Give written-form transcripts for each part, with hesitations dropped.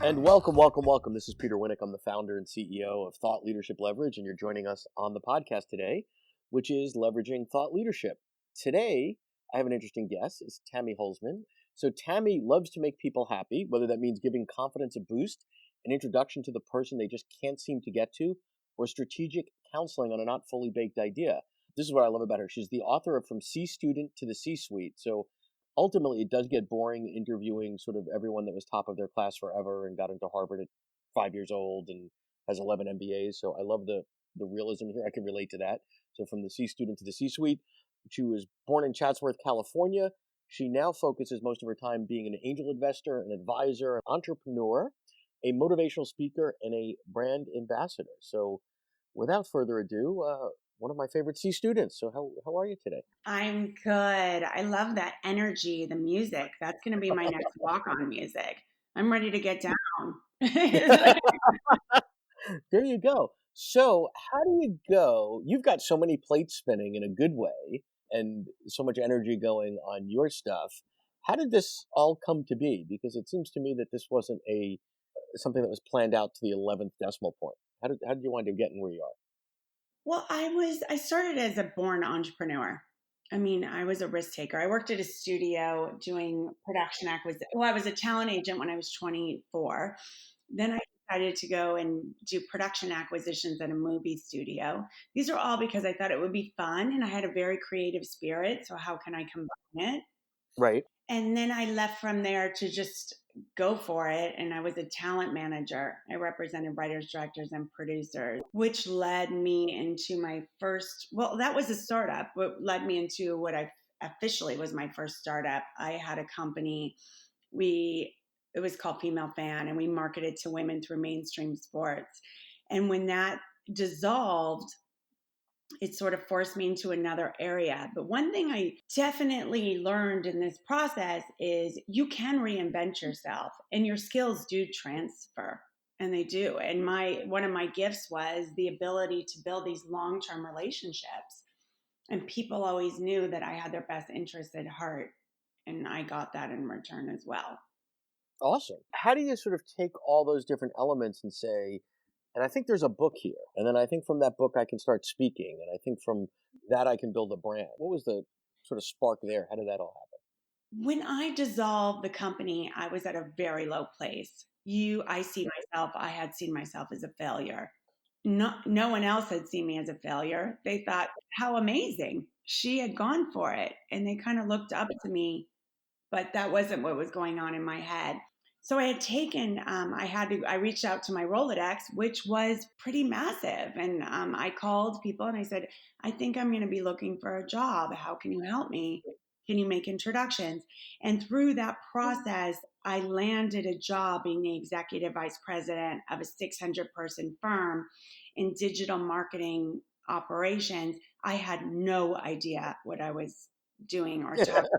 And welcome, welcome, welcome. This is Peter Winick. I'm the founder and CEO of Thought Leadership Leverage, and you're joining us on the podcast today, which is Leveraging Thought Leadership. Today, I have an interesting guest. It's Tami Holzman. So Tami loves to make people happy, whether that means giving confidence a boost, an introduction to the person they just can't seem to get to, or strategic counseling on a not fully baked idea. This is what I love about her. She's the author of From C Student to the C-Suite. So ultimately, it does get boring interviewing sort of everyone that was top of their class forever and got into Harvard at 5 years old and has 11 MBAs. So I love the realism here. I can relate to that. So from the C student to the C-suite, she was born in Chatsworth, California. She now focuses most of her time being an angel investor, an advisor, an entrepreneur, a motivational speaker, and a brand ambassador. So without further ado, one of my favorite C students. So how are you today? I'm good. I love that energy, the music. That's going to be my next walk-on music. I'm ready to get down. There you go. So, how do you go? You've got so many plates spinning in a good way and so much energy going on your stuff. How did this all come to be? Because it seems to me that this wasn't a something that was planned out to the 11th decimal point. How did you wind up getting where you are? Well, I started as a born entrepreneur. I mean, I was a risk taker. I worked at a studio doing production acquisition. Well, I was a talent agent when I was 24. Then I decided to go and do production acquisitions at a movie studio. These are all because I thought it would be fun and I had a very creative spirit. So how can I combine it? Right. And then I left from there to just go for it. And I was a talent manager. I represented writers, directors, and producers, which led me into my first, well, that was a startup, what led me into what I officially was my first startup. I had a company. It was called Female Fan, and we marketed to women through mainstream sports. And when that dissolved, it sort of forced me into another area. But one thing I definitely learned in this process is you can reinvent yourself and your skills do transfer, and they do. And my one of my gifts was the ability to build these long-term relationships. And people always knew that I had their best interests at heart, and I got that in return as well. Awesome. How do you sort of take all those different elements and say, and I think there's a book here, and then I think from that book I can start speaking, and I think from that I can build a brand. What was the sort of spark there? How did that all happen? When I dissolved the company, I was at a very low place. I had seen myself as a failure. No one else had seen me as a failure. They thought, how amazing. She had gone for it. And they kind of looked up to me, but that wasn't what was going on in my head. So I had taken, I reached out to my Rolodex, which was pretty massive. And I called people and I said, I think I'm going to be looking for a job. How can you help me? Can you make introductions? And through that process, I landed a job being the executive vice president of a 600-person firm in digital marketing operations. I had no idea what I was doing or talking.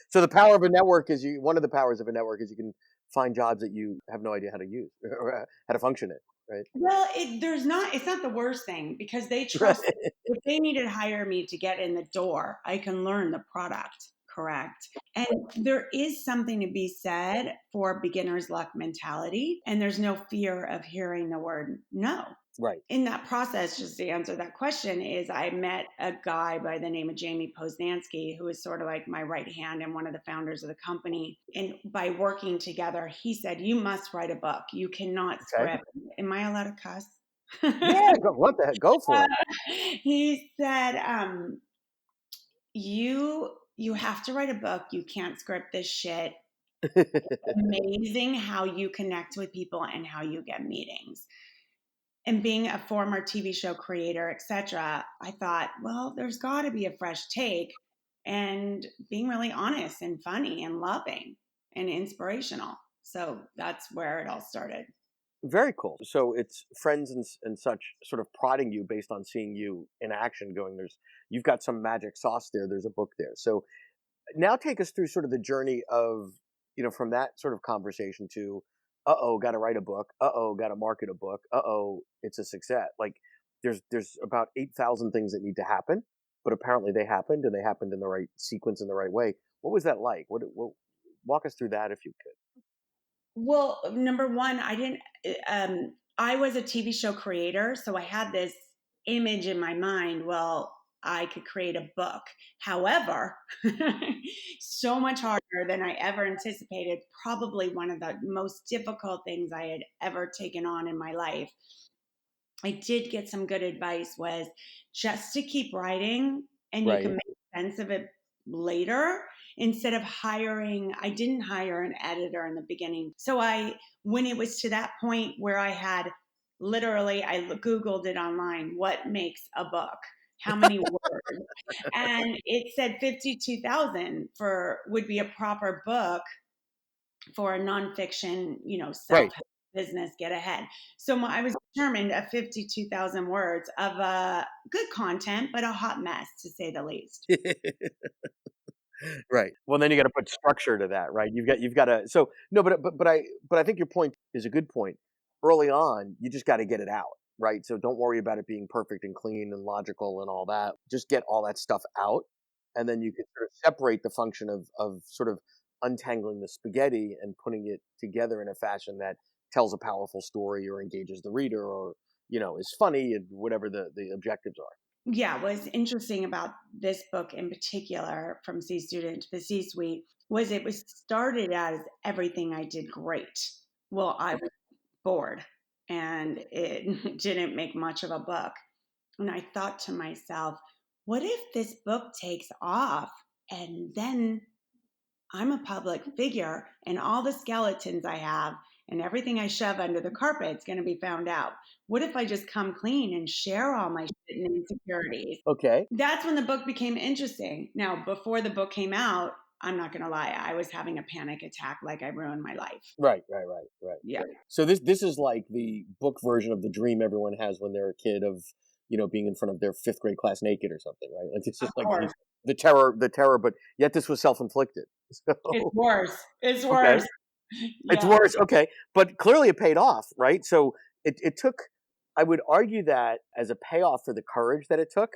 So the power of a network is one of the powers of a network is you can find jobs that you have no idea how to use or how to function in, right? Well, it's not the worst thing because they Right. trust if they needed to hire me to get in the door, I can learn the product, correct? And there is something to be said for beginner's luck mentality, and there's no fear of hearing the word no. Right. In that process, just to answer that question, is I met a guy by the name of Jamie Poznansky, who is sort of like my right hand and one of the founders of the company. And by working together, he said, you must write a book. You cannot Okay. script. Am I allowed to cuss? Yeah. What the heck? Go for it. He said, you have to write a book. You can't script this shit. Amazing how you connect with people and how you get meetings. And being a former TV show creator, etc., I thought, well, there's got to be a fresh take, and being really honest and funny and loving and inspirational. So that's where it all started. Very cool. So it's friends and such sort of prodding you based on seeing you in action going, you've got some magic sauce there. There's a book there. So now take us through sort of the journey of, from that sort of conversation to, got to write a book. Got to market a book. It's a success. Like there's about 8,000 things that need to happen, but apparently they happened and they happened in the right sequence in the right way. What was that like? What walk us through that if you could. Well, number one, I was a TV show creator, so I had this image in my mind. Well, I could create a book. However, so much harder than I ever anticipated. Probably one of the most difficult things I had ever taken on in my life. I did get some good advice was just to keep writing and you can Right. make sense of it later instead of hiring. I didn't hire an editor in the beginning. So when it was to that point where I had literally, I Googled it online, what makes a book? How many words? And it said 52,000 would be a proper book for a nonfiction, Right. self-help business get ahead. So I was determined at 52,000 words of good content, but a hot mess to say the least. Right. Well, then you got to put structure to that, right? You've got to. So no, but I think your point is a good point. Early on, you just got to get it out, right? So don't worry about it being perfect and clean and logical and all that. Just get all that stuff out, and then you can sort of separate the function of sort of untangling the spaghetti and putting it together in a fashion that tells a powerful story or engages the reader or is funny and whatever the objectives are. Yeah, what's interesting about this book in particular, From C Student to the C Suite, was it was started as everything I did great. Well, I was bored and it didn't make much of a book. And I thought to myself, what if this book takes off and then I'm a public figure and all the skeletons I have and everything I shove under the carpet is going to be found out? What if I just come clean and share all my shit and insecurities? Okay. That's when the book became interesting. Now, before the book came out, I'm not going to lie, I was having a panic attack like I ruined my life. Right. Yeah, So this is like the book version of the dream everyone has when they're a kid of, being in front of their fifth grade class naked or something, right? Like it's of just like course. the terror, but yet this was self-inflicted. It's So worse. It's okay, worse. it's Yeah. worse. Okay, but clearly it paid off, right? So it took. I would argue that as a payoff for the courage that it took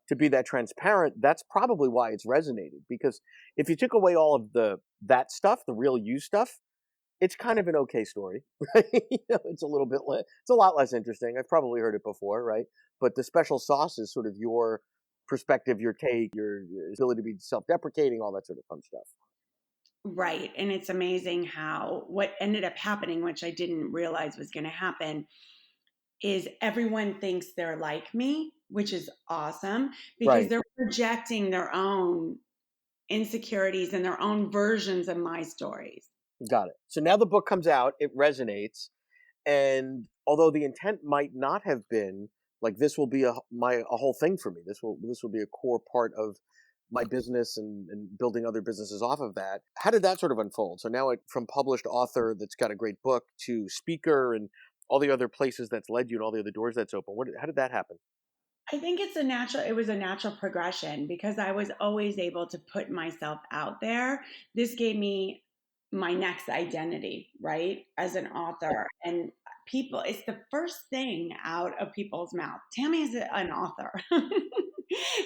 to be that transparent, that's probably why it's resonated. Because if you took away all of that stuff, the real you stuff, it's kind of an okay story, right? It's a little bit it's a lot less interesting. I've probably heard it before, right? But the special sauce is sort of your perspective, your take, your ability to be self-deprecating, all that sort of fun stuff. Right. And it's amazing how what ended up happening, which I didn't realize was going to happen, is everyone thinks they're like me, which is awesome because Right. they're projecting their own insecurities and their own versions of my stories. Got it. So now the book comes out, it resonates, and although the intent might not have been like this will be a whole thing for me. This will be a core part of my business and building other businesses off of that. How did that sort of unfold? So now from published author that's got a great book to speaker and all the other places that's led you and all the other doors that's open. How did that happen? I think it was a natural progression because I was always able to put myself out there. This gave me my next identity, right? As an author. And it's the first thing out of people's mouth. Tammy is an author.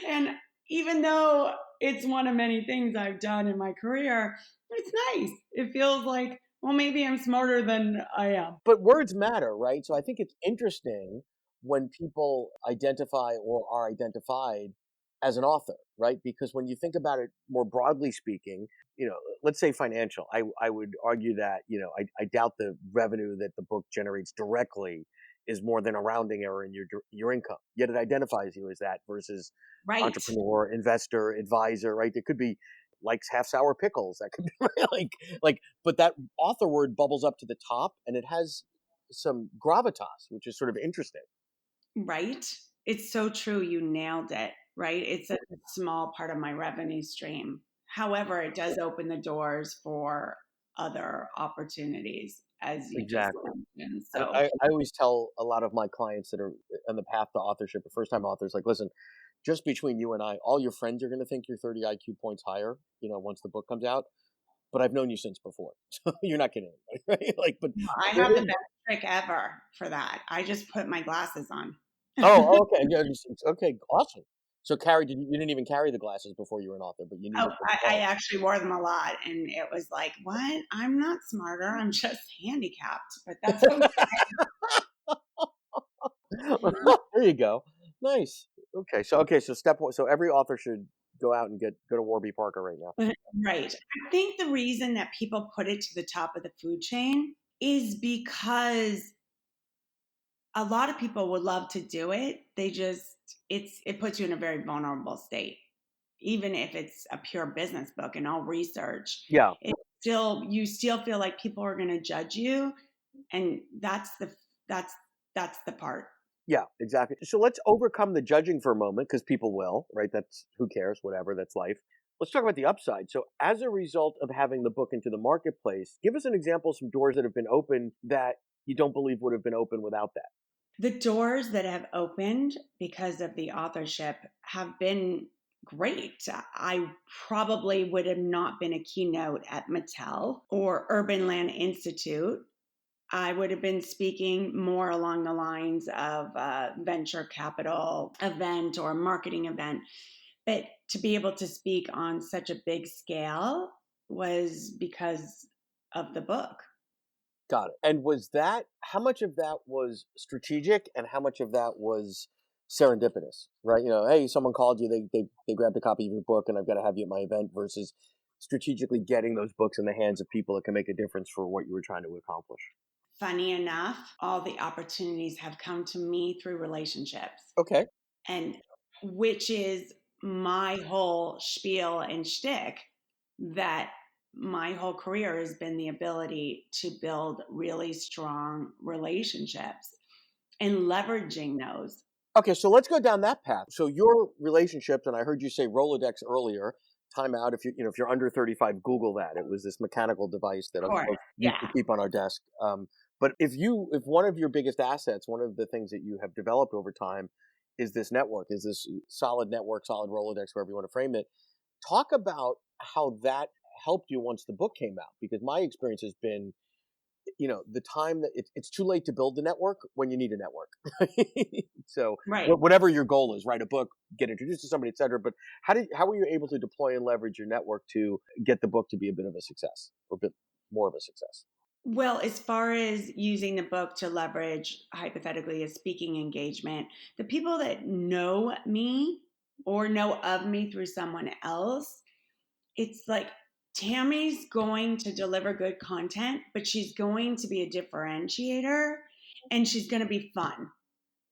And even though it's one of many things I've done in my career, it's nice. It feels like, well, maybe I'm smarter than I am. But words matter, right? So I think it's interesting when people identify or are identified as an author, right? Because when you think about it more broadly speaking, let's say financial, I would argue that, I doubt the revenue that the book generates directly is more than a rounding error in your income. Yet it identifies you as that versus Right. entrepreneur, investor, advisor, right? There could be likes half sour pickles. That could be like, but that author word bubbles up to the top and it has some gravitas, which is sort of interesting. Right? It's so true. You nailed it, right? It's a small part of my revenue stream. However, it does open the doors for other opportunities, as you just Exactly. mentioned. And So, I always tell a lot of my clients that are on the path to authorship or first time authors, like, listen, just between you and I, all your friends are going to think you're 30 IQ points higher, once the book comes out. But I've known you since before. So you're not kidding anybody, right? Like, but I there have the is. best trick ever for that. I just put my glasses on. Oh, okay. Yeah, okay, awesome. So you didn't even carry the glasses before you were an author, but you Oh, needed them I regardless. actually wore them a lot, and it was like, what? I'm not smarter. I'm just handicapped, but that's okay. There you go. Nice. So step one. So every author should go out and go to Warby Parker right now. Right. I think the reason that people put it to the top of the food chain is because a lot of people would love to do it. It puts you in a very vulnerable state. Even if it's a pure business book and all research, Yeah. you still feel like people are going to judge you, and that's that's the part. Yeah, exactly. So let's overcome the judging for a moment because people will, right? That's who cares, whatever, that's life. Let's talk about the upside. So, as a result of having the book into the marketplace, give us an example of some doors that have been open that you don't believe would have been open without that. The doors that have opened because of the authorship have been great. I probably would have not been a keynote at Mattel or Urban Land Institute. I would have been speaking more along the lines of a venture capital event or a marketing event. But to be able to speak on such a big scale was because of the book. Got it. And was that how much of that was strategic and how much of that was serendipitous? Right? Hey, someone called you, they grabbed a copy of your book and I've got to have you at my event versus strategically getting those books in the hands of people that can make a difference for what you were trying to accomplish. Funny enough, all the opportunities have come to me through relationships, Okay. and which is my whole spiel and shtick, that my whole career has been the ability to build really strong relationships and leveraging those. Okay, so let's go down that path. So your relationships, and I heard you say Rolodex earlier. Time out if if you're under 35, Google that. It was this mechanical device that Of us course, folks used to yeah. keep on our desk. But if one of your biggest assets, one of the things that you have developed over time, is this network, is this solid network, solid Rolodex, wherever you want to frame it. Talk about how that helped you once the book came out, because my experience has been the time that it's too late to build the network when you need a network. So Right. whatever your goal is, write a book, get introduced to somebody, etc. But how were you able to deploy and leverage your network to get the book to be a bit of a success or a bit more of a success? Well, as far as using the book to leverage hypothetically a speaking engagement, the people that know me or know of me through someone else, it's like Tammy's going to deliver good content, but she's going to be a differentiator, and she's going to be fun.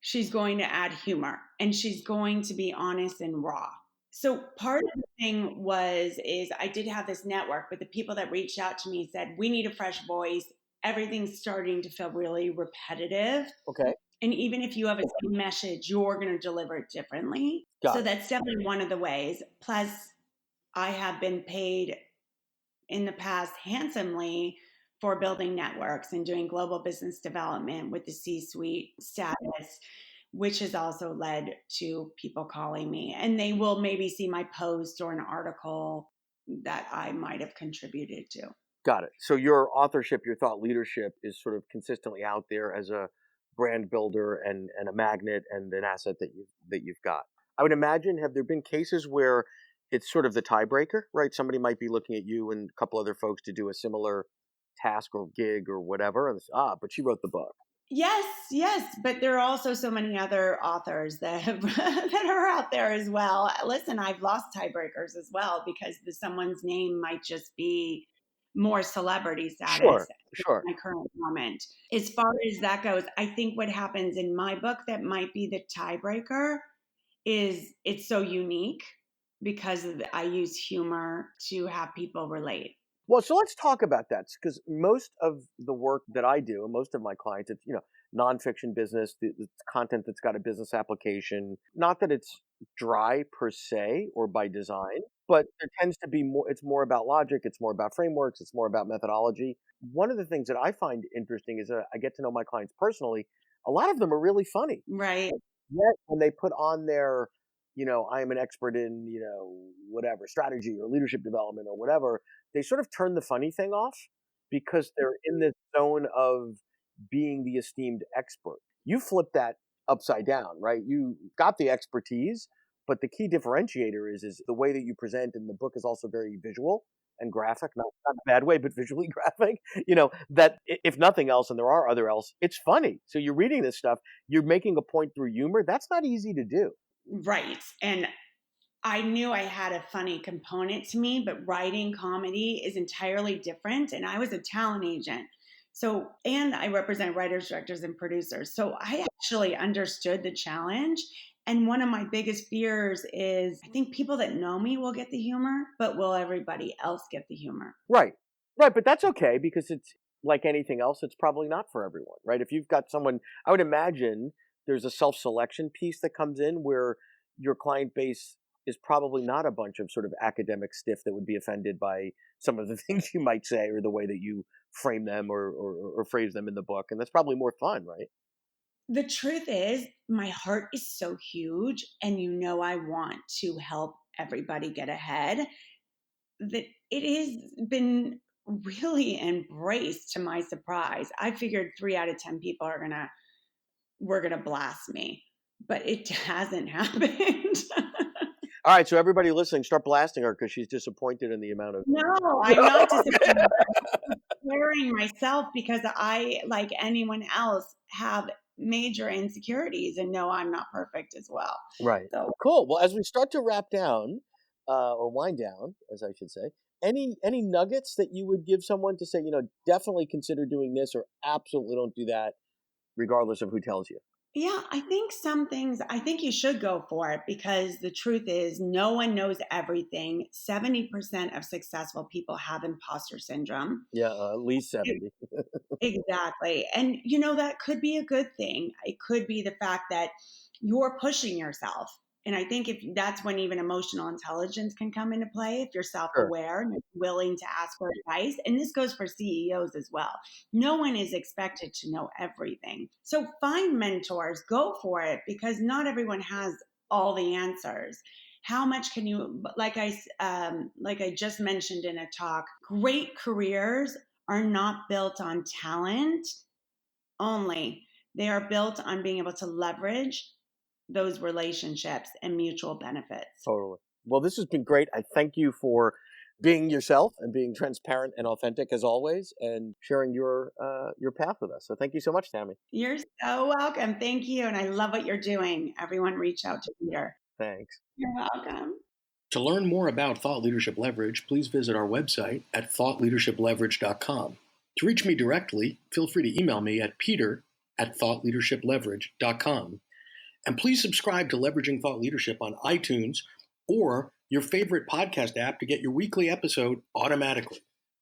She's going to add humor, and she's going to be honest and raw. So part of the thing is I did have this network, but the people that reached out to me said, we need a fresh voice. Everything's starting to feel really repetitive. Okay, And even if you have a same message, you're going to deliver it differently. So got it. that's definitely one of the ways. Plus, I have been paid in the past handsomely for building networks and doing global business development with the C suite status, which has also led to people calling me. And they will maybe see my post or an article that I might have contributed to. Got it. So your authorship, your thought leadership is sort of consistently out there as a brand builder and a magnet and an asset that you've got. I would imagine, have there been cases where it's sort of the tiebreaker, right? Somebody might be looking at you and a couple other folks to do a similar task or gig or whatever, and but she wrote the book. Yes, yes, but there are also so many other authors that have, that are out there as well. Listen, I've lost tiebreakers as well because someone's name might just be more celebrity status Sure, in sure. my current moment. As far as that goes, I think what happens in my book that might be the tiebreaker is it's so unique because I use humor to have people relate. Well, so let's talk about that because most of the work that I do, and most of my clients, it's nonfiction business, the content that's got a business application. Not that it's dry per se or by design, but there tends to be more. It's more about logic. It's more about frameworks. It's more about methodology. One of the things that I find interesting is I get to know my clients personally. A lot of them are really funny. Right. Yet when they put on their, I am an expert in, whatever strategy or leadership development or whatever, they sort of turn the funny thing off because they're in this zone of being the esteemed expert. You flip that upside down, right? You got the expertise, But the key differentiator is the way that you present, and the book is also very visual and graphic, not in a bad way, but visually graphic. That if nothing else, and there are other else, it's funny. So you're reading this stuff, you're making a point through humor. That's not easy to do. Right. And I knew I had a funny component to me, but writing comedy is entirely different. And I was a talent agent. So, and I represent writers, directors, and producers. So I actually understood the challenge. And one of my biggest fears is I think people that know me will get the humor, but will everybody else get the humor? Right. Right, but that's okay because it's like anything else, it's probably not for everyone, right? If you've got someone, I would imagine there's a self-selection piece that comes in where your client base is probably not a bunch of sort of academic stiff that would be offended by some of the things you might say or the way that you frame them or phrase them in the book. And that's probably more fun, right? The truth is, my heart is so huge, and I want to help everybody get ahead. That it has been really embraced to my surprise. I figured 3 out of 10 people were gonna blast me, but it hasn't happened. All right, so everybody listening, start blasting her because she's disappointed in the amount of. No, I'm not disappointed. I'm preparing myself because I, like anyone else, have major insecurities and know I'm not perfect as well. Right. So Cool. Well, as we start to wrap down, or wind down, as I should say, any nuggets that you would give someone to say, definitely consider doing this, or absolutely don't do that, regardless of who tells you. yeah, I think you should go for it because the truth is, no one knows everything. 70% of successful people have imposter syndrome. Yeah, at least E- 70. Exactly. And, that could be a good thing. It could be the fact that you're pushing yourself. And I think if that's when even emotional intelligence can come into play, if you're self Sure. aware and willing to ask for advice. And this goes for CEOs as well. No one is expected to know everything. So find mentors, go for it because not everyone has all the answers. How much can you, like I just mentioned in a talk, great careers are not built on talent only. They are built on being able to leverage those relationships and mutual benefits. Totally. Well, this has been great. I thank you for being yourself and being transparent and authentic as always, and sharing your path with us. So thank you so much, Tammy. You're so welcome. Thank you. And I love what you're doing. Everyone reach out to Peter. Thanks. You're welcome. To learn more about Thought Leadership Leverage, please visit our website at thoughtleadershipleverage.com. To reach me directly, feel free to email me at peter@thoughtleadershipleverage.com. And please subscribe to Leveraging Thought Leadership on iTunes or your favorite podcast app to get your weekly episode automatically.